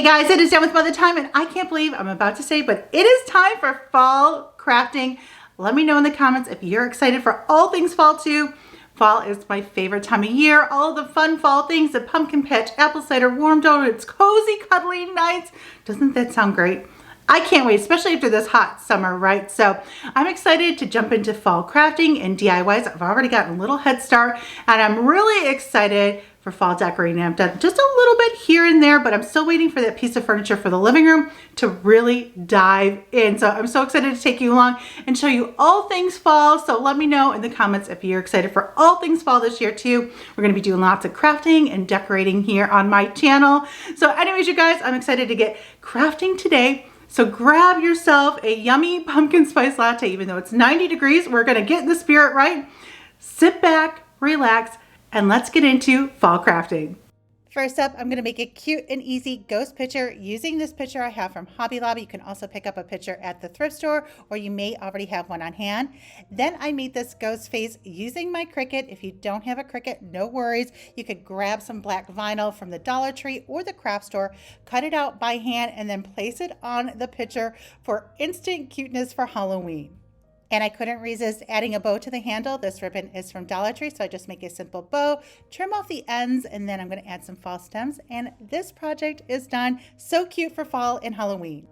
Hey guys, it is Done with Mother Time, and I can't believe I'm about to say, but it is time for fall crafting. Let me know in the comments if you're excited for all things fall too. Fall is my favorite time of year. All the fun fall things, the pumpkin patch, apple cider, warm donuts, cozy cuddly nights. Doesn't that sound great? I can't wait, especially after this hot summer, right? So I'm excited to jump into fall crafting and DIYs. I've already gotten a little head start, and I'm really excited for fall decorating. I've done just a little bit here and there, but I'm still waiting for that piece of furniture for the living room to really dive in. So I'm so excited to take you along and show you all things fall. So let me know in the comments if you're excited for all things fall this year too. We're gonna be doing lots of crafting and decorating here on my channel. So anyways, you guys, I'm excited to get crafting today. So grab yourself a yummy pumpkin spice latte. Even though it's 90 degrees, we're gonna get in the spirit, right? Sit back, relax, and let's get into fall crafting. First up, I'm gonna make a cute and easy ghost picture using this picture I have from Hobby Lobby. You can also pick up a picture at the thrift store, or you may already have one on hand. Then I made this ghost face using my Cricut. If you don't have a Cricut, no worries. You could grab some black vinyl from the Dollar Tree or the craft store, cut it out by hand, and then place it on the picture for instant cuteness for Halloween. And I couldn't resist adding a bow to the handle. This ribbon is from Dollar Tree, so I just make a simple bow, trim off the ends, and then I'm gonna add some fall stems. And this project is done. So cute for fall and Halloween.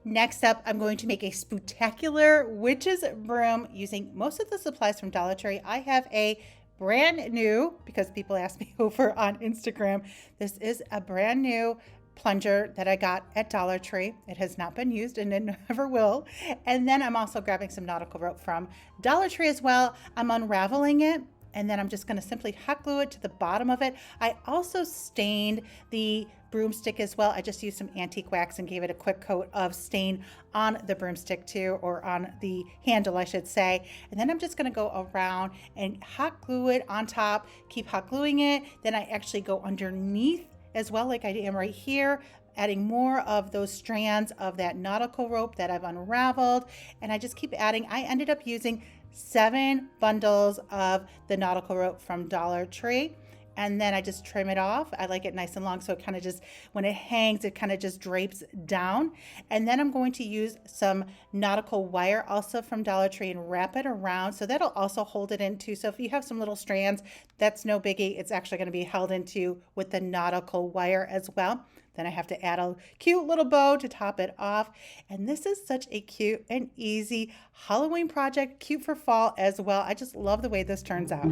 Next up, I'm going to make a spectacular witch's broom using most of the supplies from Dollar Tree. I have a brand new, because people ask me over on Instagram, this is a brand new plunger that I got at Dollar Tree. It has not been used and it never will. And then I'm also grabbing some nautical rope from Dollar Tree as well. I'm unraveling it, and then I'm just going to simply hot glue it to the bottom of it. I also stained the broomstick as well. I just used some antique wax and gave it a quick coat of stain on the broomstick too, or on the handle, I should say. And then I'm just going to go around and hot glue it on top, keep hot gluing it. Then I actually go underneath as well, like I am right here, adding more of those strands of that nautical rope that I've unraveled. And I just keep adding. I ended up using 7 bundles of the nautical rope from Dollar Tree. And then I just trim it off. I like it nice and long, so it kind of just, when it hangs, it kind of just drapes down. And then I'm going to use some nautical wire also from Dollar Tree and wrap it around. So that'll also hold it in too. So if you have some little strands, that's no biggie. It's actually going to be held into with the nautical wire as well. Then I have to add a cute little bow to top it off. And this is such a cute and easy Halloween project, cute for fall as well. I just love the way this turns out.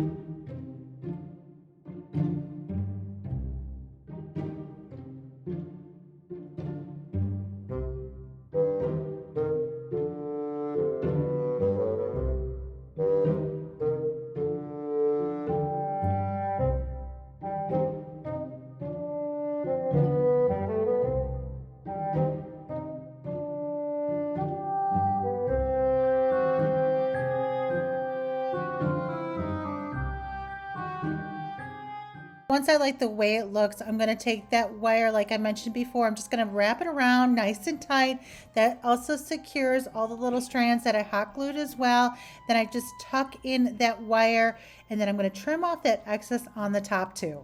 Once I like the way it looks, I'm going to take that wire, like I mentioned before, I'm just going to wrap it around nice and tight. That also secures all the little strands that I hot glued as well. Then I just tuck in that wire, and then I'm going to trim off that excess on the top too.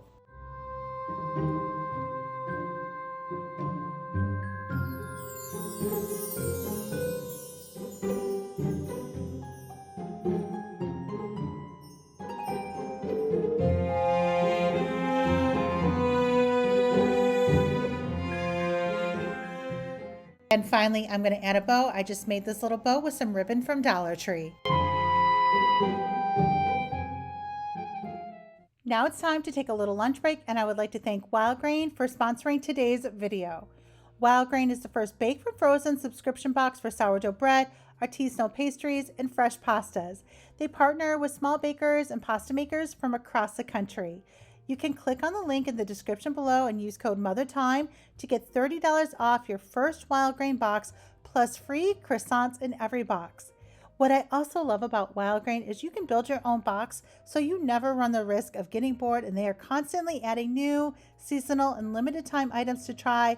And finally, I'm going to add a bow. I just made this little bow with some ribbon from Dollar Tree. Now it's time to take a little lunch break, and I would like to thank Wildgrain for sponsoring today's video. Wildgrain is the first bake from frozen subscription box for sourdough bread, artisanal pastries, and fresh pastas. They partner with small bakers and pasta makers from across the country. You can click on the link in the description below and use code MOTHERTIME to get $30 off your first Wildgrain box, plus free croissants in every box. What I also love about Wildgrain is you can build your own box, so you never run the risk of getting bored, and they are constantly adding new, seasonal, and limited time items to try.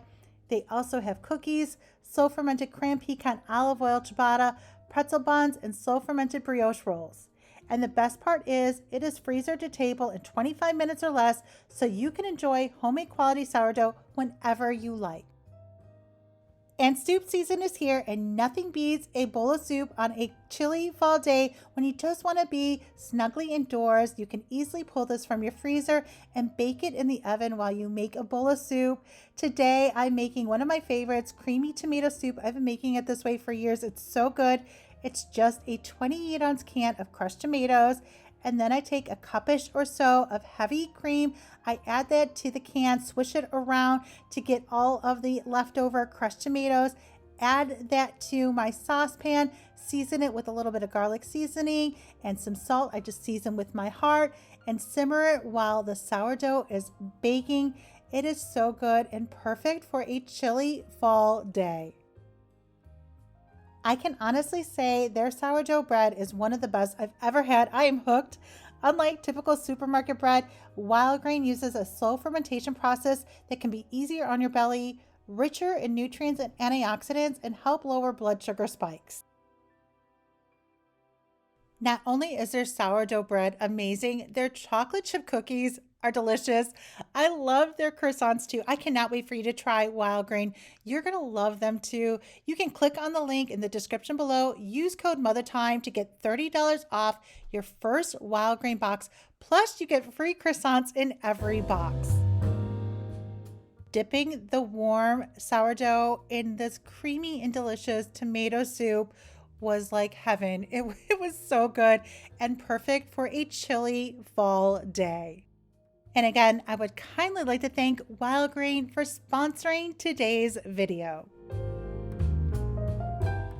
They also have cookies, slow fermented cran pecan olive oil ciabatta, pretzel buns, and slow fermented brioche rolls. And the best part is it is freezer to table in 25 minutes or less, so you can enjoy homemade quality sourdough whenever you like. And soup season is here, and nothing beats a bowl of soup on a chilly fall day when you just want to be snugly indoors. You can easily pull this from your freezer and bake it in the oven while you make a bowl of soup. Today, I'm making one of my favorites, creamy tomato soup. I've been making it this way for years. It's so good. It's just a 28-ounce can of crushed tomatoes. And then I take a cupish or so of heavy cream. I add that to the can, swish it around to get all of the leftover crushed tomatoes. Add that to my saucepan, season it with a little bit of garlic seasoning and some salt. I just season with my heart and simmer it while the sourdough is baking. It is so good and perfect for a chilly fall day. I can honestly say their sourdough bread is one of the best I've ever had. I am hooked. Unlike typical supermarket bread, Wildgrain uses a slow fermentation process that can be easier on your belly, richer in nutrients and antioxidants, and help lower blood sugar spikes. Not only is their sourdough bread amazing, their chocolate chip cookies are delicious. I love their croissants too. I cannot wait for you to try Wildgrain. You're going to love them too. You can click on the link in the description below. Use code MOTHERTIME to get $30 off your first Wildgrain box. Plus, you get free croissants in every box. Dipping the warm sourdough in this creamy and delicious tomato soup was like heaven. It was so good and perfect for a chilly fall day. And again, I would kindly like to thank Wildgrain for sponsoring today's video.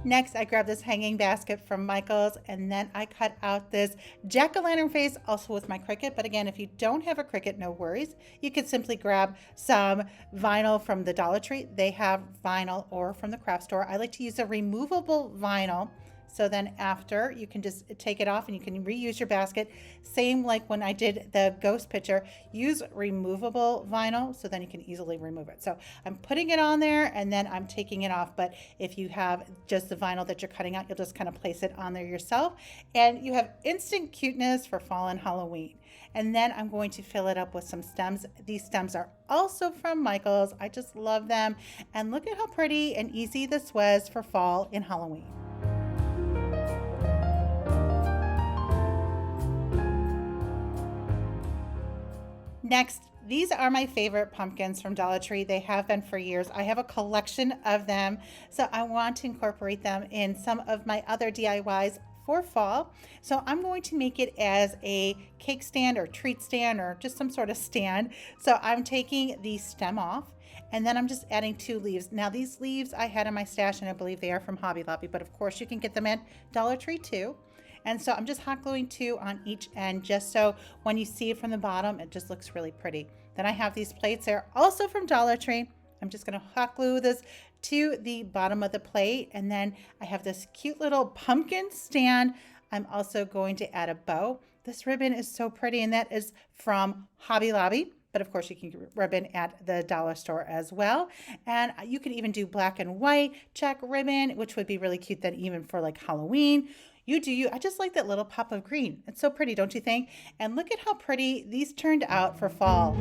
Next, I grabbed this hanging basket from Michael's, and then I cut out this jack-o'-lantern face, also with my Cricut. But again, if you don't have a Cricut, no worries. You could simply grab some vinyl from the Dollar Tree. They have vinyl, or from the craft store. I like to use a removable vinyl. So then after, you can just take it off and you can reuse your basket. Same like when I did the ghost picture, use removable vinyl so then you can easily remove it. So I'm putting it on there and then I'm taking it off. But if you have just the vinyl that you're cutting out, you'll just kind of place it on there yourself. And you have instant cuteness for fall and Halloween. And then I'm going to fill it up with some stems. These stems are also from Michael's. I just love them. And look at how pretty and easy this was for fall and Halloween. Next, these are my favorite pumpkins from Dollar Tree. They have been for years. I have a collection of them, so I want to incorporate them in some of my other DIYs for fall. So I'm going to make it as a cake stand or treat stand or just some sort of stand. So I'm taking the stem off and then I'm just adding 2 leaves. Now these leaves I had in my stash and I believe they are from Hobby Lobby, but of course you can get them at Dollar Tree too. And so I'm just hot gluing 2 on each end just so when you see it from the bottom, it just looks really pretty. Then I have these plates. They're also from Dollar Tree. I'm just going to hot glue this to the bottom of the plate. And then I have this cute little pumpkin stand. I'm also going to add a bow. This ribbon is so pretty, and that is from Hobby Lobby. But of course you can get ribbon at the dollar store as well. And you could even do black and white check ribbon, which would be really cute then even for like Halloween. You do you. I just like that little pop of green. It's so pretty, don't you think? And look at how pretty these turned out for fall.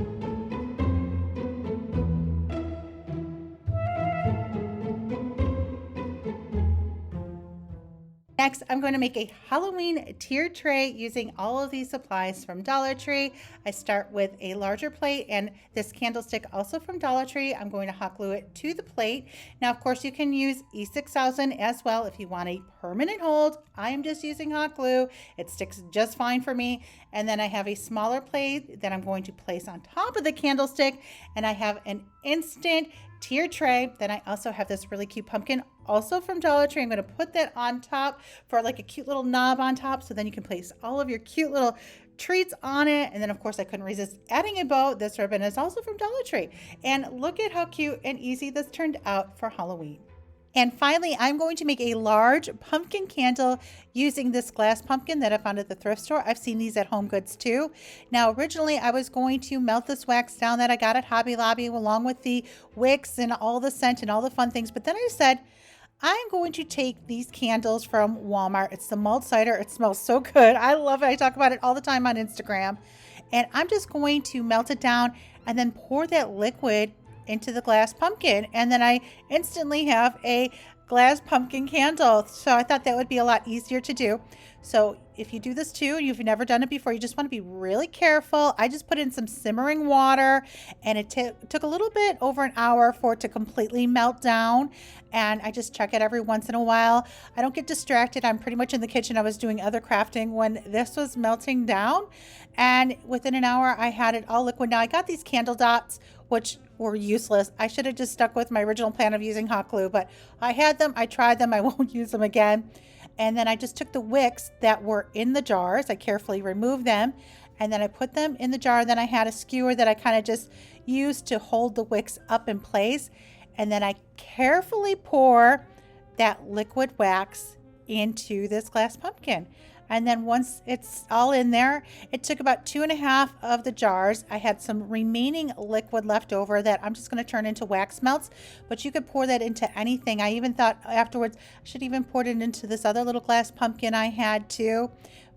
Next, I'm going to make a Halloween tiered tray using all of these supplies from Dollar Tree. I start with a larger plate and this candlestick also from Dollar Tree. I'm going to hot glue it to the plate. Now, of course, you can use E6000 as well if you want a permanent hold. I am just using hot glue. It sticks just fine for me. And then I have a smaller plate that I'm going to place on top of the candlestick. And I have an instant tiered tray. Then I also have this really cute pumpkin also from Dollar Tree. I'm going to put that on top for like a cute little knob on top, so then you can place all of your cute little treats on it. And then of course I couldn't resist adding a bow. This ribbon is also from Dollar Tree. And look at how cute and easy this turned out for Halloween. And finally, I'm going to make a large pumpkin candle using this glass pumpkin that I found at the thrift store. I've seen these at Home Goods too. Now, originally I was going to melt this wax down that I got at Hobby Lobby along with the wicks and all the scent and all the fun things. But then I said, I'm going to take these candles from Walmart. It's the mulled cider. It smells so good. I love it. I talk about it all the time on Instagram. And I'm just going to melt it down and then pour that liquid into the glass pumpkin. And then I instantly have a glass pumpkin candle. So I thought that would be a lot easier to do. So if you do this too, you've never done it before, you just want to be really careful. I just put in some simmering water, and it took a little bit over an hour for it to completely melt down. And I just check it every once in a while. I don't get distracted. I'm pretty much in the kitchen. I was doing other crafting when this was melting down. And within an hour, I had it all liquid. Now I got these candle dots, which were useless. I should have just stuck with my original plan of using hot glue, but I had them. I tried them. I won't use them again. And then I just took the wicks that were in the jars. I carefully removed them, and then I put them in the jar. Then I had a skewer that I kind of just used to hold the wicks up in place. And then I carefully pour that liquid wax into this glass pumpkin. And then once it's all in there, it took about 2.5 of the jars. I had some remaining liquid left over that I'm just going to turn into wax melts, but you could pour that into anything. I even thought afterwards I should even pour it into this other little glass pumpkin I had too.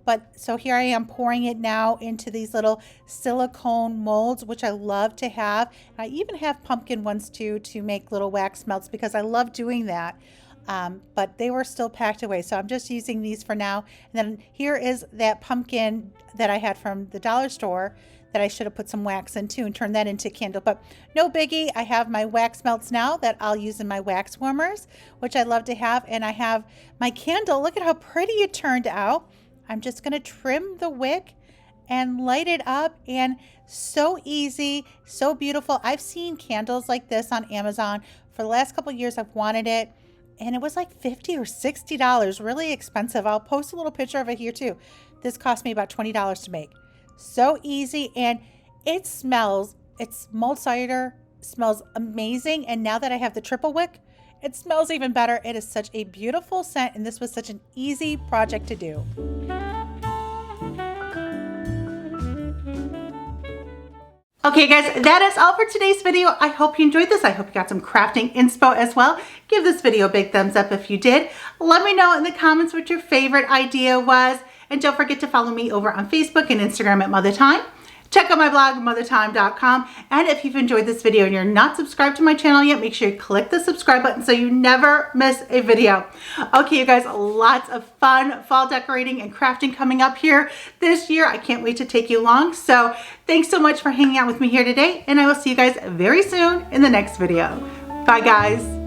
But so here I am pouring it now into these little silicone molds, which I love to have. I even have pumpkin ones too to make little wax melts because I love doing that. But they were still packed away, so I'm just using these for now. And then here is that pumpkin that I had from the dollar store that I should have put some wax in too and turned that into a candle, but no biggie. I have my wax melts now that I'll use in my wax warmers, which I love to have. And I have my candle. Look at how pretty it turned out. I'm just going to trim the wick and light it up, and so easy, so beautiful. I've seen candles like this on Amazon for the last couple of years. I've wanted it, and it was like $50 or $60, really expensive. I'll post a little picture of it here too. This cost me about $20 to make. So easy, and it smells, it's mulled cider, smells amazing. And now that I have the triple wick, it smells even better. It is such a beautiful scent, and this was such an easy project to do. Okay guys, that is all for today's video. I hope you enjoyed this. I hope you got some crafting inspo as well. Give this video a big thumbs up if you did. Let me know in the comments what your favorite idea was. And don't forget to follow me over on Facebook and Instagram at Mother Time. Check out my blog, mothertime.com. And if you've enjoyed this video and you're not subscribed to my channel yet, make sure you click the subscribe button so you never miss a video. Okay, you guys, lots of fun fall decorating and crafting coming up here this year. I can't wait to take you along. So thanks so much for hanging out with me here today, and I will see you guys very soon in the next video. Bye, guys.